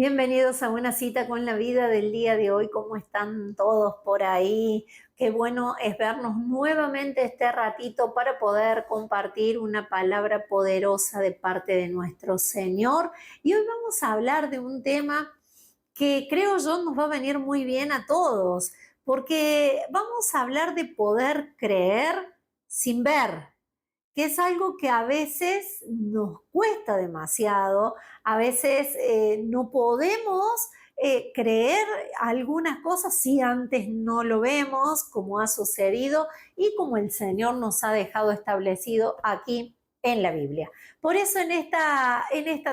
Bienvenidos a una cita con la vida del día de hoy. ¿Cómo están todos por ahí? Qué bueno es vernos nuevamente este ratito para poder compartir una palabra poderosa de parte de nuestro Señor. Y hoy vamos a hablar de un tema que creo yo nos va a venir muy bien a todos, porque vamos a hablar de poder creer sin ver, que es algo que a veces nos cuesta demasiado, a veces no podemos creer algunas cosas si antes no lo vemos, como ha sucedido y como el Señor nos ha dejado establecido aquí en la Biblia. Por eso en esta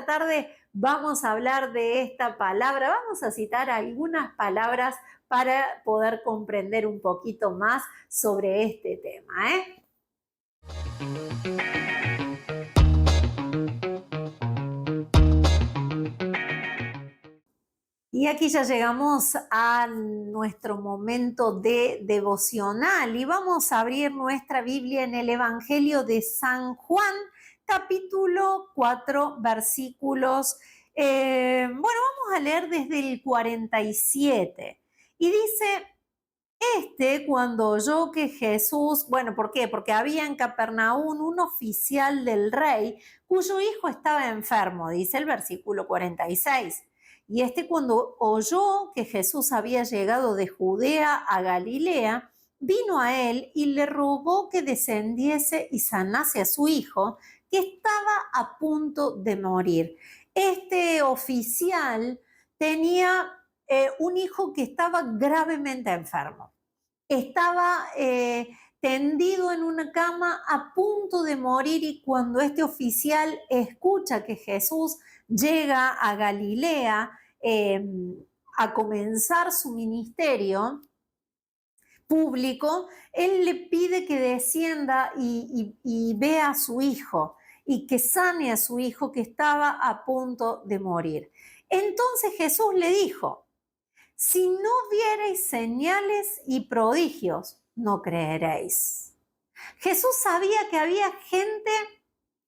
tarde vamos a hablar de esta palabra, vamos a citar algunas palabras para poder comprender un poquito más sobre este tema, ¿eh? Y aquí ya llegamos a nuestro momento de devocional y vamos a abrir nuestra Biblia en el Evangelio de San Juan, capítulo 4, versículos, vamos a leer desde el 47. Y dice, cuando oyó que Jesús, ¿por qué? Porque había en Capernaum un oficial del rey cuyo hijo estaba enfermo, dice el versículo 46. Y cuando oyó que Jesús había llegado de Judea a Galilea, vino a él y le rogó que descendiese y sanase a su hijo, que estaba a punto de morir. Este oficial tenía un hijo que estaba gravemente enfermo. Estaba tendido en una cama a punto de morir, y cuando este oficial escucha que Jesús llega a Galilea a comenzar su ministerio público, él le pide que descienda y vea a su hijo y que sane a su hijo que estaba a punto de morir. Entonces Jesús le dijo: si no viereis señales y prodigios, no creeréis. Jesús sabía que había gente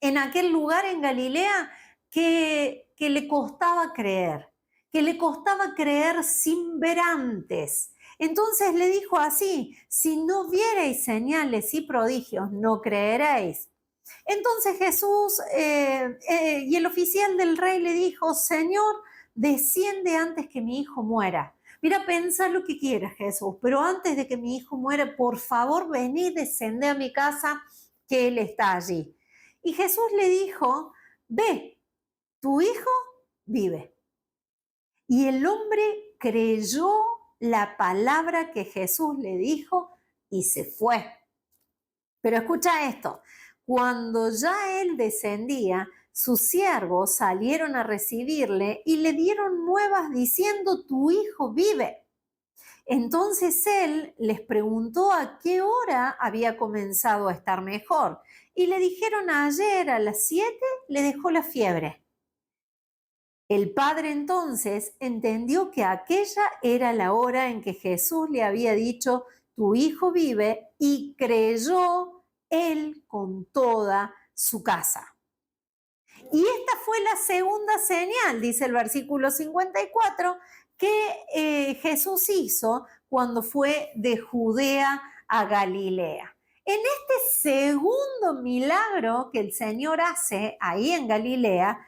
en aquel lugar en Galilea que le costaba creer sin ver antes. Entonces le dijo así: si no viereis señales y prodigios, no creeréis. Entonces Jesús y el oficial del rey le dijo: Señor, desciende antes que mi hijo muera. Mira, pensá lo que quieras, Jesús, pero antes de que mi hijo muera, por favor, vení, descende a mi casa, que él está allí. Y Jesús le dijo: ve, tu hijo vive. Y el hombre creyó la palabra que Jesús le dijo y se fue. Pero escucha esto: cuando ya él descendía, sus siervos salieron a recibirle y le dieron nuevas diciendo: tu hijo vive. Entonces él les preguntó a qué hora había comenzado a estar mejor, y le dijeron: ayer a las 7 le dejó la fiebre. El padre entonces entendió que aquella era la hora en que Jesús le había dicho: tu hijo vive, y creyó él con toda su casa. Y esta fue la segunda señal, dice el versículo 54, que Jesús hizo cuando fue de Judea a Galilea. En este segundo milagro que el Señor hace ahí en Galilea,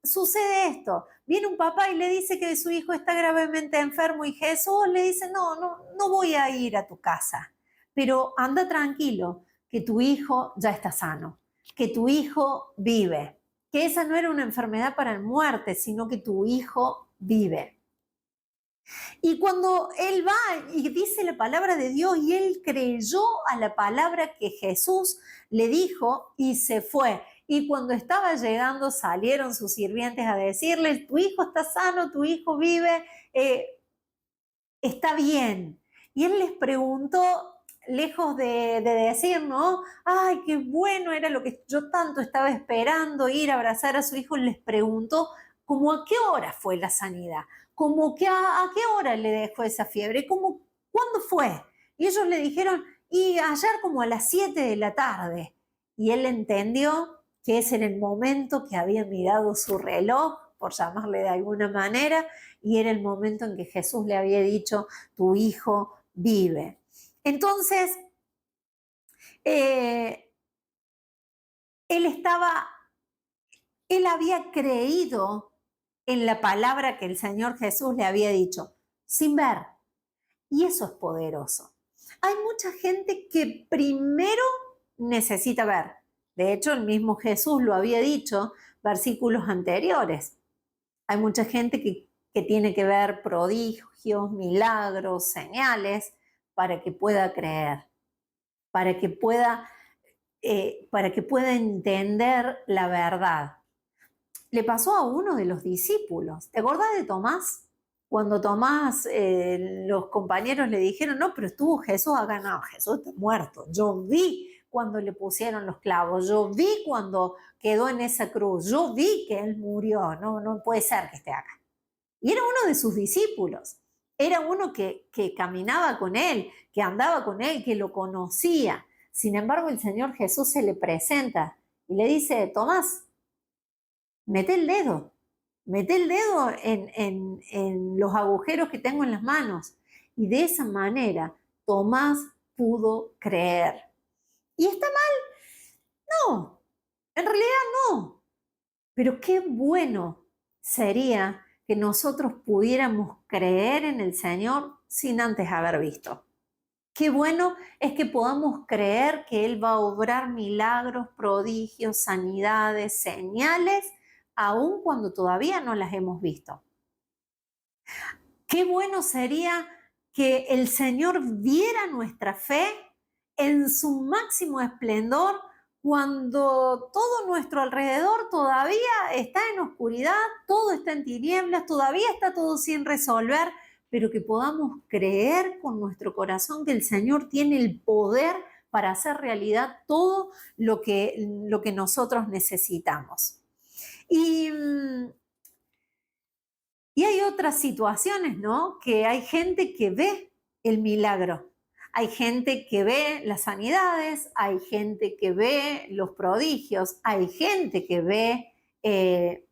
sucede esto. Viene un papá y le dice que su hijo está gravemente enfermo, y Jesús le dice: no voy a ir a tu casa, pero anda tranquilo, que tu hijo ya está sano, que tu hijo vive, que esa no era una enfermedad para muerte, sino que tu hijo vive. Y cuando él va y dice la palabra de Dios, y él creyó a la palabra que Jesús le dijo y se fue. Y cuando estaba llegando, salieron sus sirvientes a decirle: tu hijo está sano, tu hijo vive, está bien. Y él les preguntó, lejos de decir, ¿no? Ay, qué bueno, era lo que yo tanto estaba esperando, ir a abrazar a su hijo, les preguntó como a qué hora fue la sanidad, como que a qué hora le dejó esa fiebre, como cuándo fue. Y ellos le dijeron: y ayer como a las 7 de la tarde. Y él entendió que ese era el momento, que había mirado su reloj por llamarle de alguna manera, y era el momento en que Jesús le había dicho, tu hijo vive. Entonces, eh, él había creído en la palabra que el Señor Jesús le había dicho, sin ver. Y eso es poderoso. Hay mucha gente que primero necesita ver. De hecho, el mismo Jesús lo había dicho versículos anteriores. Hay mucha gente que tiene que ver prodigios, milagros, señales, para que pueda creer, para que pueda entender la verdad. Le pasó a uno de los discípulos. ¿Te acordás de Tomás? Cuando Tomás, los compañeros le dijeron, no, pero estuvo Jesús acá. No, Jesús está muerto. Yo vi cuando le pusieron los clavos. Yo vi cuando quedó en esa cruz. Yo vi que él murió. No, no puede ser que esté acá. Y era uno de sus discípulos. Era uno que caminaba con él, que andaba con él, que lo conocía. Sin embargo, el Señor Jesús se le presenta y le dice, Tomás, mete el dedo en los agujeros que tengo en las manos. Y de esa manera Tomás pudo creer. ¿Y está mal? No, en realidad no. Pero qué bueno sería que nosotros pudiéramos creer en el Señor sin antes haber visto. Qué bueno es que podamos creer que Él va a obrar milagros, prodigios, sanidades, señales, aun cuando todavía no las hemos visto. Qué bueno sería que el Señor viera nuestra fe en su máximo esplendor cuando todo nuestro alrededor todavía está en oscuridad, todo está en tinieblas, todavía está todo sin resolver, pero que podamos creer con nuestro corazón que el Señor tiene el poder para hacer realidad todo lo que nosotros necesitamos. Y hay otras situaciones, ¿no? Que hay gente que ve el milagro, hay gente que ve las sanidades, hay gente que ve los prodigios, hay gente que ve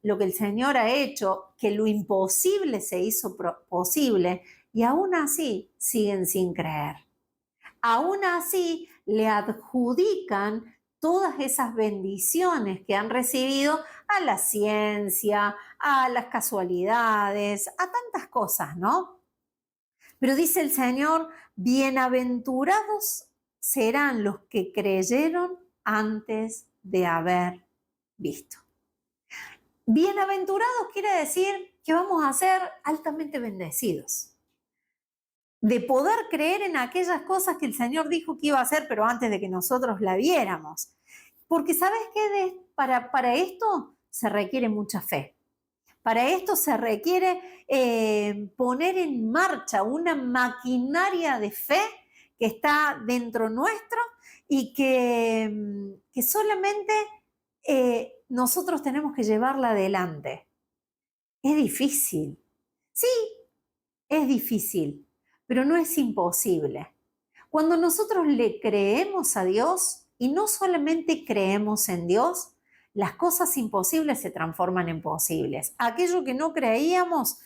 lo que el Señor ha hecho, que lo imposible se hizo posible, y aún así siguen sin creer. Aún así le adjudican todas esas bendiciones que han recibido a la ciencia, a las casualidades, a tantas cosas, ¿no? Pero dice el Señor, bienaventurados serán los que creyeron antes de haber visto. Bienaventurados quiere decir que vamos a ser altamente bendecidos. De poder creer en aquellas cosas que el Señor dijo que iba a hacer, pero antes de que nosotros la viéramos. Porque ¿sabes qué? Para esto se requiere mucha fe. Para esto se requiere poner en marcha una maquinaria de fe que está dentro nuestro y que solamente nosotros tenemos que llevarla adelante. Es difícil. Sí, es difícil, pero no es imposible. Cuando nosotros le creemos a Dios, y no solamente creemos en Dios, las cosas imposibles se transforman en posibles. Aquello que no creíamos,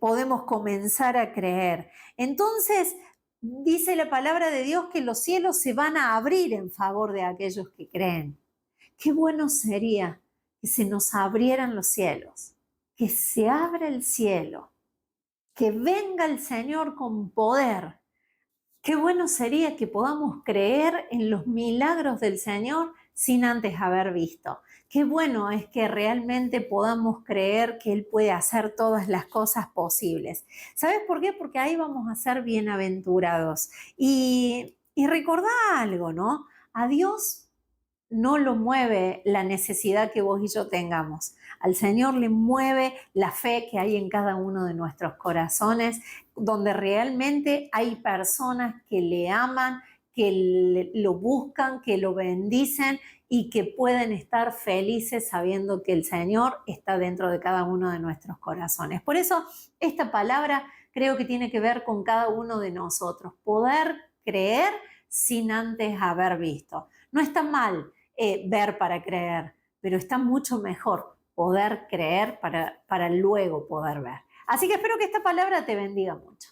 podemos comenzar a creer. Entonces, dice la palabra de Dios que los cielos se van a abrir en favor de aquellos que creen. Qué bueno sería que se nos abrieran los cielos, que se abra el cielo, que venga el Señor con poder. Qué bueno sería que podamos creer en los milagros del Señor sin antes haber visto. Qué bueno es que realmente podamos creer que Él puede hacer todas las cosas posibles. ¿Sabes por qué? Porque ahí vamos a ser bienaventurados. Y recordá algo, ¿no? A Dios no lo mueve la necesidad que vos y yo tengamos. Al Señor le mueve la fe que hay en cada uno de nuestros corazones, donde realmente hay personas que le aman, que lo buscan, que lo bendicen y que pueden estar felices sabiendo que el Señor está dentro de cada uno de nuestros corazones. Por eso esta palabra creo que tiene que ver con cada uno de nosotros, poder creer sin antes haber visto. No está mal ver para creer, pero está mucho mejor poder creer para luego poder ver. Así que espero que esta palabra te bendiga mucho.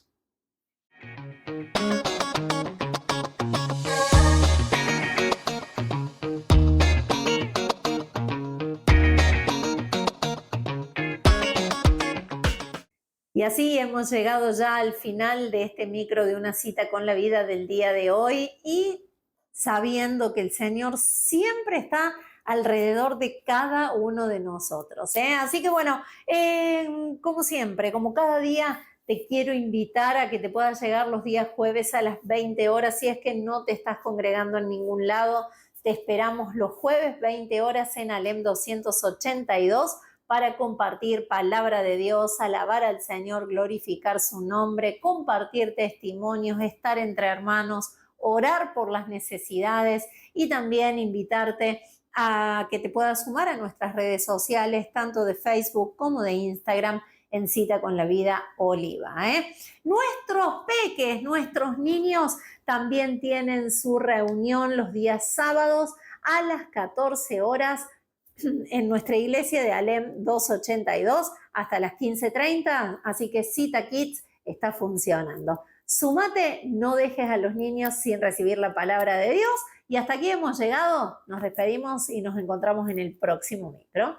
Y así hemos llegado ya al final de este micro de una cita con la vida del día de hoy y sabiendo que el Señor siempre está alrededor de cada uno de nosotros. Así que bueno, como siempre, como cada día, te quiero invitar a que te puedas llegar los días jueves a las 20 horas. Si es que no te estás congregando en ningún lado, te esperamos los jueves 20 horas en Alem 282 para compartir palabra de Dios, alabar al Señor, glorificar su nombre, compartir testimonios, estar entre hermanos, orar por las necesidades y también invitarte a que te puedas sumar a nuestras redes sociales, tanto de Facebook como de Instagram, en Cita con la Vida Oliva. Nuestros peques, nuestros niños también tienen su reunión los días sábados a las 14 horas en nuestra iglesia de Alem 282 hasta las 15:30, así que Cita Kids está funcionando. Sumate, no dejes a los niños sin recibir la palabra de Dios. Y hasta aquí hemos llegado. Nos despedimos y nos encontramos en el próximo micro.